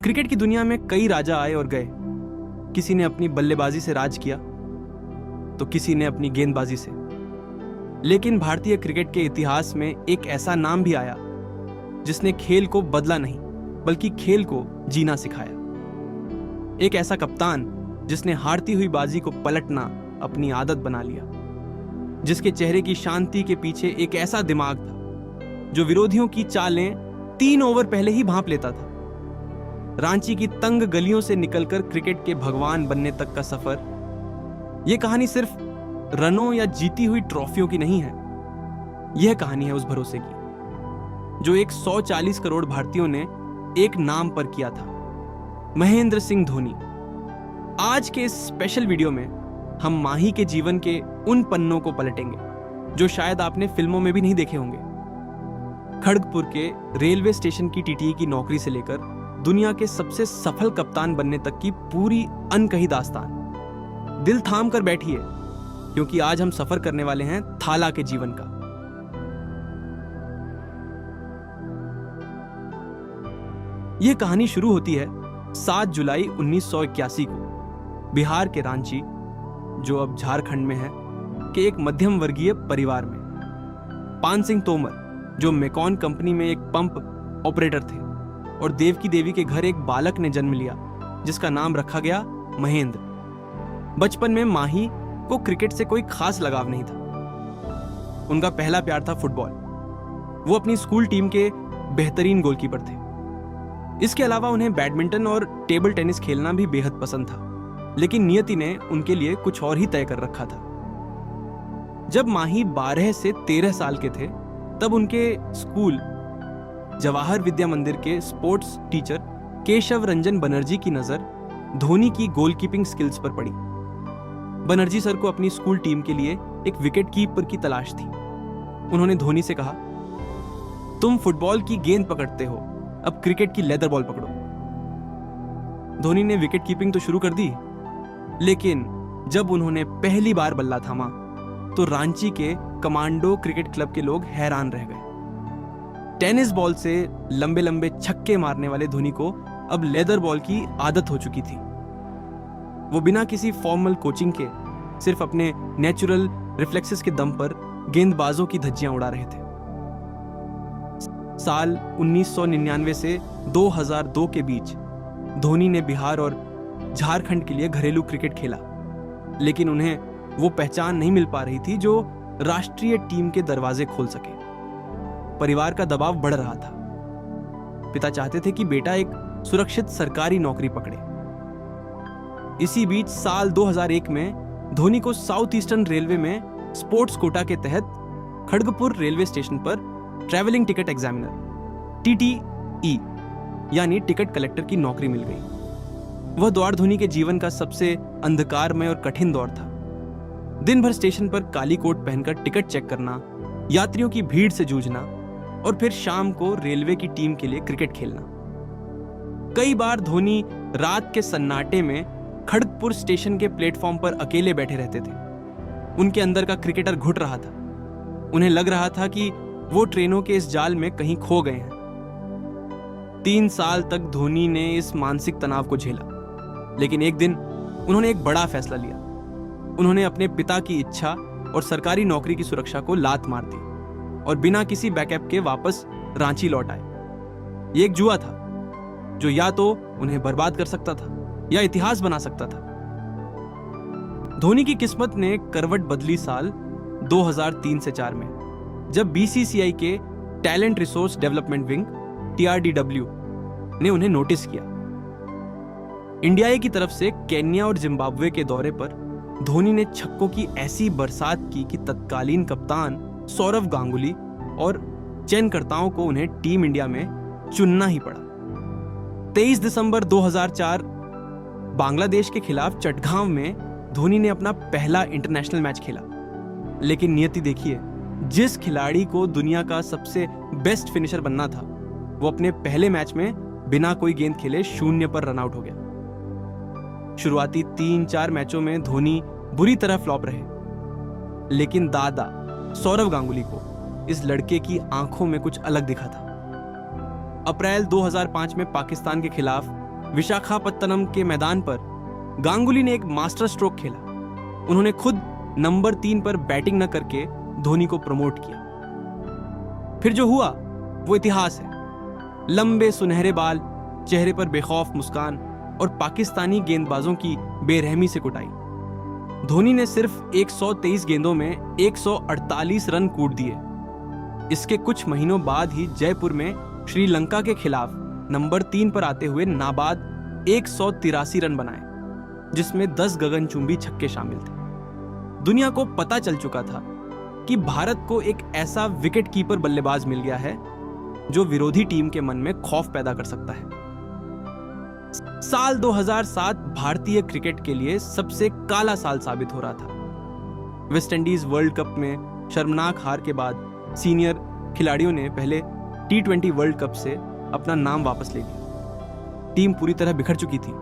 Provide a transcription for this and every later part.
Cricket की दुनिया में कई राजा आए और गए। किसी ने अपनी बल्लेबाजी से राज किया तो किसी ने अपनी गेंदबाजी से। लेकिन भारतीय क्रिकेट के इतिहास में एक ऐसा नाम भी आया जिसने खेल को बदला नहीं बल्कि खेल को जीना सिखाया। एक ऐसा कप्तान जिसने हारती हुई बाजी को पलटना अपनी आदत बना लिया, जिसके चेहरे की शांति के पीछे एक ऐसा दिमाग था जो विरोधियों की चालें 3 ओवर पहले ही भांप लेता था। रांची की तंग गलियों से निकलकर क्रिकेट के भगवान बनने तक का सफर, यह कहानी सिर्फ रनों या जीती हुई ट्रॉफियों की नहीं है। यह कहानी है उस भरोसे की जो 140 करोड़ भारतीयों ने एक नाम पर किया था, महेंद्र सिंह धोनी। आज के इस स्पेशल वीडियो में हम माही के जीवन के उन पन्नों को पलटेंगे जो शायद आपने फिल्मों में भी नहीं देखे होंगे। खड़गपुर के रेलवे स्टेशन की टीटीई की नौकरी से लेकर दुनिया के सबसे सफल कप्तान बनने तक की पूरी अनकही दास्तान। दिल थाम कर बैठिए क्योंकि आज हम सफर करने वाले हैं थाला के जीवन का। यह कहानी शुरू होती है 7 जुलाई 1981 को बिहार के रांची, जो अब झारखंड में है, के एक मध्यम वर्गीय परिवार में। पान सिंह तोमर, जो मेकॉन कंपनी में एक पंप ऑपरेटर थे, और देवकी देवी के घर एक बालक ने जन्म लिया जिसका नाम रखा गया महेंद्र। बचपन में माही को क्रिकेट से कोई खास लगाव नहीं था। उनका पहला प्यार था फुटबॉल। वो अपनी स्कूल टीम के बेहतरीन गोलकीपर थे। इसके अलावा उन्हें बैडमिंटन और टेबल टेनिस खेलना भी बेहद पसंद था, लेकिन नियति ने उनके लिए कुछ और ही तय कर रखा था। जब माही 12 से 13 साल के थे तब उनके स्कूल जवाहर विद्या मंदिर के स्पोर्ट्स टीचर केशव रंजन बनर्जी की नजर धोनी की गोलकीपिंग स्किल्स पर पड़ी। बनर्जी सर को अपनी स्कूल टीम के लिए एक विकेट कीपर की तलाश थी। उन्होंने धोनी से कहा, तुम फुटबॉल की गेंद पकड़ते हो, अब क्रिकेट की लेदर बॉल पकड़ो। धोनी ने विकेट कीपिंग तो शुरू कर दी, लेकिन जब उन्होंने पहली बार बल्ला थामा तो रांची के कमांडो क्रिकेट क्लब के लोग हैरान रह गए। टेनिस बॉल से लंबे लंबे छक्के मारने वाले धोनी को अब लेदर बॉल की आदत हो चुकी थी। वो बिना किसी फॉर्मल कोचिंग के सिर्फ अपने नेचुरल रिफ्लेक्सेस के दम पर गेंदबाजों की धज्जियां उड़ा रहे थे। साल 1999 से 2002 के बीच धोनी ने बिहार और झारखंड के लिए घरेलू क्रिकेट खेला, लेकिन उन्हें वो पहचान नहीं मिल पा रही थी जो राष्ट्रीय टीम के दरवाजे खोल सके। परिवार का दबाव बढ़ रहा था। पिता चाहते थे कि बेटा एक सुरक्षित सरकारी नौकरी पकड़े। इसी बीच साल 2001 में धोनी को साउथ ईस्टर्न रेलवे में स्पोर्ट्स कोटा के तहत खड़गपुर रेलवे स्टेशन पर ट्रैवलिंग टिकट एग्जामिनर TTE यानी टिकट कलेक्टर की नौकरी मिल गई। वह दौड़ धोनी के जीवन का सबसे अंधकारमय और कठिन दौर था। दिन भर स्टेशन पर काली कोट पहनकर टिकट चेक करना, यात्रियों की भीड़ से जूझना और फिर शाम को रेलवे की टीम के लिए क्रिकेट खेलना। कई बार धोनी रात के सन्नाटे में खड़गपुर स्टेशन के प्लेटफॉर्म पर अकेले बैठे रहते थे। उनके अंदर का क्रिकेटर घुट रहा था। उन्हें लग रहा था कि वो ट्रेनों के इस जाल में कहीं खो गए हैं। 3 साल तक धोनी ने इस मानसिक तनाव को झेला, लेकिन एक दिन उन्होंने एक बड़ा फैसला लिया। उन्होंने अपने पिता की इच्छा और सरकारी नौकरी की सुरक्षा को लात मार दी और बिना किसी बैकअप के वापस रांची लौट आए। ये एक जुआ था जो या तो उन्हें बर्बाद कर सकता था या इतिहास बना सकता था। धोनी की किस्मत ने करवट बदली साल 2003 से 4 में, जब BCCI के talent resource development wing TRDW ने उन्हें नोटिस किया। इंडिया की तरफ से केन्या और जिम्बाब्वे के दौरे पर धोनी ने छक्कों की ऐसी बरसात की कि तत्कालीन कप्तान सौरव गांगुली और चयनकर्ताओं को उन्हें टीम इंडिया में चुनना ही पड़ा। 23 दिसंबर 2004 बांग्लादेश के खिलाफ चटगांव में धोनी ने अपना पहला इंटरनेशनल मैच खेला। लेकिन नियति देखिए, जिस खिलाड़ी को दुनिया का सबसे बेस्ट फिनिशर बनना था, वो अपने पहले मैच में बिना कोई गेंद खेले 0 पर रन आउट हो गया। शुरुआती 3-4 मैचों में धोनी बुरी तरह फ्लॉप रहे, लेकिन दादा सौरव गांगुली को इस लड़के की आंखों में कुछ अलग दिखा था। अप्रैल 2005 में पाकिस्तान के खिलाफ विशाखापत्तनम के मैदान पर गांगुली ने एक मास्टर स्ट्रोक खेला। उन्होंने खुद नंबर 3 पर बैटिंग न करके धोनी को प्रमोट किया। फिर जो हुआ वो इतिहास है। लंबे सुनहरे बाल, चेहरे पर बेखौफ मुस्कान और पाकिस्तानी गेंदबाजों की बेरहमी से कुटाई। धोनी ने सिर्फ 123 गेंदों में 148 रन कूट दिए। इसके कुछ महीनों बाद ही जयपुर में श्रीलंका के खिलाफ नंबर 3 पर आते हुए नाबाद 183 रन बनाए, जिसमें 10 गगनचुंबी छक्के शामिल थे। दुनिया को पता चल चुका था कि भारत को एक ऐसा विकेट कीपर बल्लेबाज मिल गया है जो विरोधी टीम के मन में खौफ पैदा कर सकता है। साल 2007 भारतीय क्रिकेट के लिए सबसे काला साल साबित हो रहा था। वेस्टइंडीज वर्ल्ड कप में शर्मनाक हार के बाद सीनियर खिलाड़ियों ने पहले T20 वर्ल्ड कप से अपना नाम वापस ले लिया। टीम पूरी तरह बिखर चुकी थी।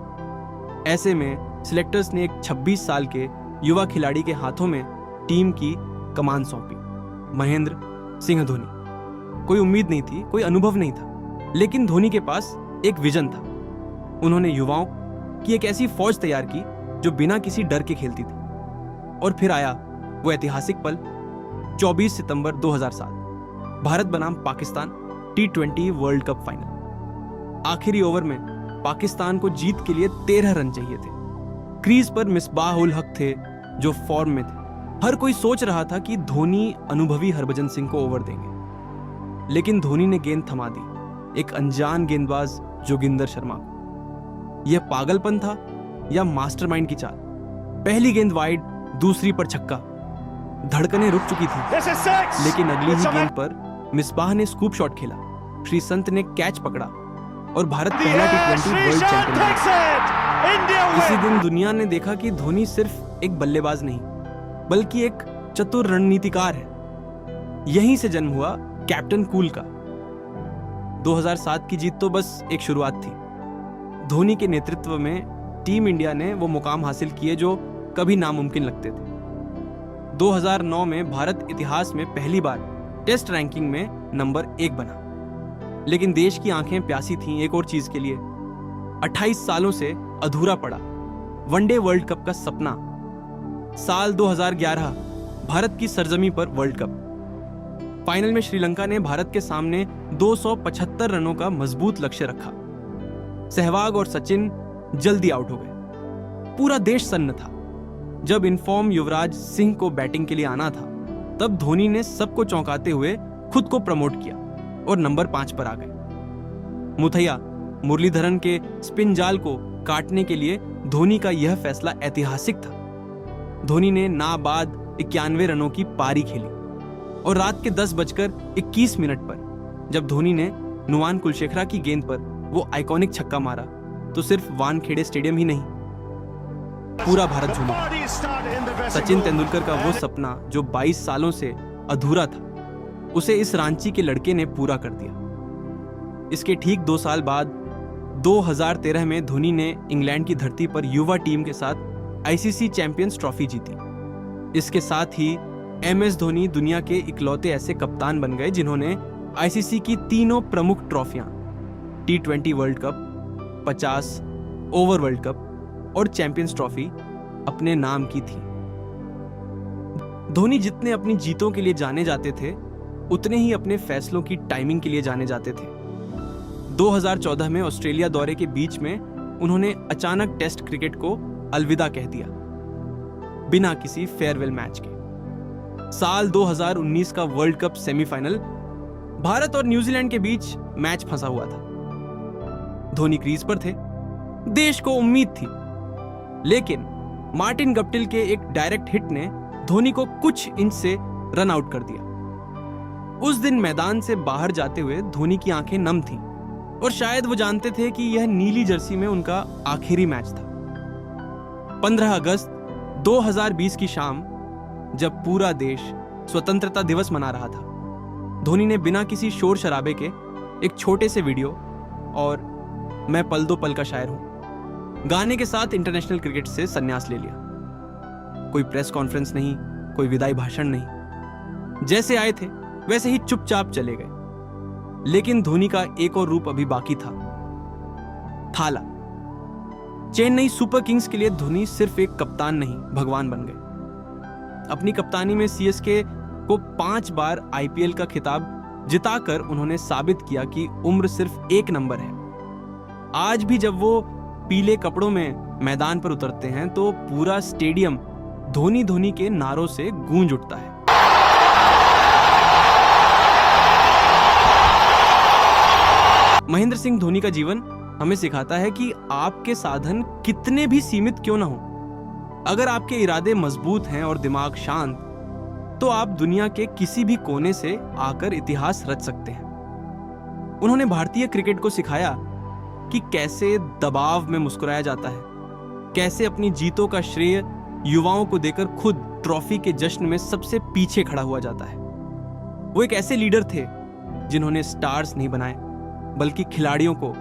ऐसे में सिलेक्टर्स ने एक 26 साल के युवा खिलाड़ी के हाथों में टीम की कमान सौंपी, महेंद्र सिंह धोनी। कोई उम्मीद नहीं थी, कोई अनुभव नहीं था, लेकिन धोनी के पास एक विजन था। उन्होंने युवाओं की एक ऐसी फौज तैयार की जो बिना किसी डर के खेलती थी। और फिर आया वो ऐतिहासिक पल, 24 सितंबर 2007, भारत बनाम Pakistan T20 world cup final. आखिरी ओवर में पाकिस्तान को जीत के लिए 13 रन चाहिए थे। क्रीज पर मिसबाह उल हक थे जो फॉर्म में थे। हर कोई सोच रहा था कि धोनी अनुभवी हरभजन सिंह को ओवर देंगे, लेकिन धोनी ने गेंद थमा दी एक अनजान गेंदबाज जोगिंदर शर्मा को। यह पागलपन था या मास्टरमाइंड की चाल? पहली गेंद वाइड, दूसरी पर छक्का। धड़कनें रुक चुकी थी, लेकिन अगली ही गेंद पर मिसबाह ने स्कूप शॉट खेला। श्रीसंत ने कैच पकड़ा और भारत पहला T20 वर्ल्ड चैंपियन बना। इसी दिन दुनिया ने देखा कि धोनी सिर्फ एक बल्लेबाज नहीं, बल्कि एक चतुर रणनीतिकार है। यहीं से जन्म हुआ कैप्टन कूल का। 2007 की जीत तो बस एक शुरुआत थी। धोनी के नेतृत्व में टीम इंडिया ने वो मुकाम हासिल किए जो कभी नामुमकिन लगते थे। 2009 में भारत इतिहास में पहली बार टेस्ट रैंकिंग में नंबर 1 बना, लेकिन देश की आंखें प्यासी थीं एक और चीज के लिए। 28 सालों से अधूरा पड़ा वनडे वर्ल्ड कप का सपना। साल 2011 भारत की सरजमी पर वर्ल्ड कप फाइनल में श्रीलंका ने भारत के सामने 275 रनों का मजबूत लक्ष्य रखा। सहवाग और सचिन जल्दी आउट हो गए। पूरा देश सन्न था। जब इनफॉर्म युवराज सिंह को बैटिंग के लिए आना था, तब धोनी ने सबको चौंकाते हुए खुद को प्रमोट किया और नंबर 5 पर आ गए। मुथैया मुरलीधरन के स्पिन जाल को काटने के लिए धोनी का यह फैसला ऐतिहासिक था। धोनी ने नाबाद 91 रनों की पारी खेली और रात के 10:21 पर जब धोनी ने नुआन कुलशेखरा की गेंद पर वो आइकॉनिक छक्का मारा, तो सिर्फ वानखेड़े स्टेडियम ही नहीं, पूरा भारत झूमा। सचिन तेंदुलकर का वो सपना जो 22 सालों से अधूरा था, उसे इस रांची के लड़के ने पूरा कर दिया। इसके ठीक 2 साल बाद 2013 में धोनी ने इंग्लैंड की धरती पर युवा टीम के साथ ICC चैंपियंस ट्रॉफी जीती। इसके साथ ही MS धोनी दुनिया के इकलौते ऐसे कप्तान बन गए जिन्होंने ICC की तीनों प्रमुख ट्रॉफियां T20 world cup, 50 over world cup और चैंपियंस ट्रॉफी अपने नाम की थी। धोनी जितने अपनी जीतों के लिए जाने जाते थे, उतने ही अपने फैसलों की टाइमिंग के लिए जाने जाते थे। 2014 में ऑस्ट्रेलिया दौरे के बीच में उन्होंने अचानक टेस्ट क्रिकेट को अलविदा कह दिया, बिना किसी फेयरवेल मैच के। साल 2019 का वर्ल्ड कप सेमीफाइनल भारत और न्यूजीलैंड के बीच मैच फंसा हुआ था। धोनी क्रीज पर थे, देश को उम्मीद थी, लेकिन मार्टिन गप्टिल के एक डायरेक्ट हिट ने धोनी को कुछ इंच से रन आउट कर दिया। उस दिन मैदान से बाहर जाते हुए धोनी की आंखें नम थीं और शायद वो जानते थे कि यह नीली जर्सी में उनका आखिरी मैच था। 15 अगस्त 2020 की शाम, जब पूरा देश स्वतंत्रता दिवस मना रहा था, धोनी ने बिना किसी शोर शराबे के एक छोटे से वीडियो और मैं पल दो पल का शायर हूं गाने के साथ इंटरनेशनल क्रिकेट से संन्यास ले लिया। कोई प्रेस कॉन्फ्रेंस नहीं, कोई विदाई भाषण नहीं, जैसे आए थे वैसे ही चुपचाप चले गए। लेकिन धोनी का एक और रूप अभी बाकी था। थाला, चेन्नई सुपर किंग्स के लिए धोनी सिर्फ एक कप्तान नहीं, भगवान बन गए। अपनी कप्तानी में सीएसके को 5 बार आईपीएल का खिताब जिताकर उन्होंने साबित किया कि उम्र सिर्फ एक नंबर है। आज भी जब वो पीले कपड़ों में मैदान पर उतरते हैं तो पूरा स्टेडियम धोनी धोनी के नारों से गूंज उठता है। महेंद्र सिंह धोनी का जीवन हमें सिखाता है कि आपके साधन कितने भी सीमित क्यों ना हो, अगर आपके इरादे मजबूत हैं और दिमाग शांत, तो आप दुनिया के किसी भी कोने से आकर इतिहास रच सकते हैं। उन्होंने भारतीय क्रिकेट को सिखाया कि कैसे दबाव में मुस्कुराया जाता है, कैसे अपनी जीतों का श्रेय युवाओं को देकर खुद ट्रॉफी के जश्न में सबसे पीछे खड़ा हुआ जाता है। वो एक ऐसे लीडर थे जिन्होंने स्टार्स नहीं बनाए बल्कि खिलाड़ियों को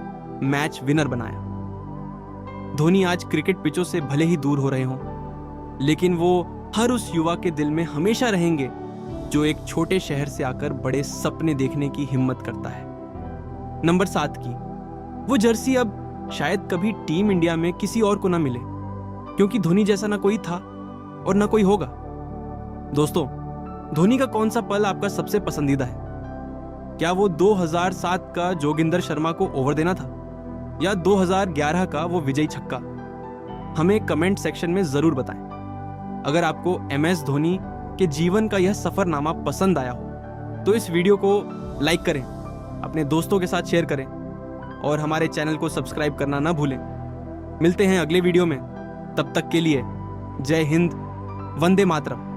मैच विनर बनाया। धोनी आज क्रिकेट पिचों से भले ही दूर हो रहे हों, लेकिन वो हर उस युवा के दिल में हमेशा रहेंगे जो एक छोटे शहर से आकर बड़े सपने देखने की हिम्मत करता है। नंबर 7 की वो जर्सी अब शायद कभी टीम इंडिया में किसी और को ना मिले, क्योंकि धोनी जैसा ना कोई था और ना कोई होगा। दोस्तों, धोनी का कौन सा पल आपका सबसे पसंदीदा है? क्या वो 2007 का जोगिंदर शर्मा को ओवर देना था, या 2011 का वो विजयी छक्का? हमें कमेंट सेक्शन में जरूर बताएं। अगर आपको MS धोनी के जीवन का यह सफरनामा पसंद आया हो तो इस वीडियो को लाइक करें, अपने दोस्तों के साथ शेयर करें और हमारे चैनल को सब्सक्राइब करना ना भूलें। मिलते हैं अगले वीडियो में, तब तक के लिए जय हिंद, वंदे मातरम।